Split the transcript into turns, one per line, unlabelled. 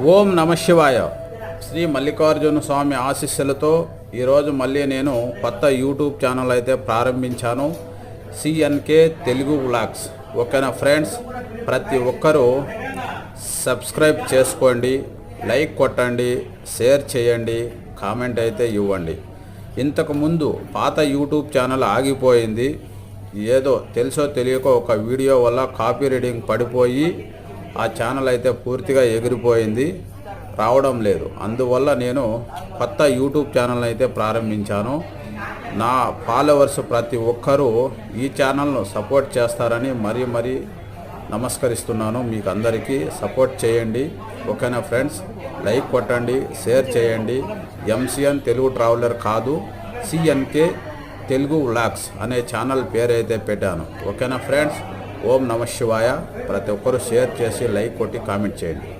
ఓం నమ శివాయ. శ్రీ మల్లికార్జున స్వామి ఆశీస్సులతో ఈరోజు మళ్ళీ నేను కొత్త యూట్యూబ్ ఛానల్ అయితే ప్రారంభించాను. CNK Telugu vlogs. ఓకేనా ఫ్రెండ్స్, ప్రతి ఒక్కరూ సబ్స్క్రైబ్ చేసుకోండి, లైక్ కొట్టండి, షేర్ చేయండి, కామెంట్ అయితే ఇవ్వండి. ఇంతకుముందు పాత యూట్యూబ్ ఛానల్ ఆగిపోయింది. ఏదో తెలుసో తెలియకో ఒక వీడియో వల్ల కాపీ రైటింగ్ పడిపోయి ఆ ఛానల్ అయితే పూర్తిగా ఎగిరిపోయింది, రావడం లేదు. అందువల్ల నేను కొత్త యూట్యూబ్ ఛానల్ అయితే ప్రారంభించాను. నా ఫాలోవర్స్ ప్రతి ఒక్కరూ ఈ ఛానల్ను సపోర్ట్ చేస్తారని మరీ నమస్కరిస్తున్నాను. మీకు అందరికీ సపోర్ట్ చేయండి. ఓకేనా ఫ్రెండ్స్, లైక్ కొట్టండి, షేర్ చేయండి. ఎంసీఎన్ తెలుగు ట్రావెలర్ కాదు, సిఎన్కే తెలుగు వ్లాగ్స్ అనే ఛానల్ పేరు అయితే పెట్టాను. ఓకేనా ఫ్రెండ్స్, ఓం నమ శివాయ. ప్రతి ఒక్కరూ షేర్ చేసి లైక్ కొట్టి కామెంట్ చేయండి.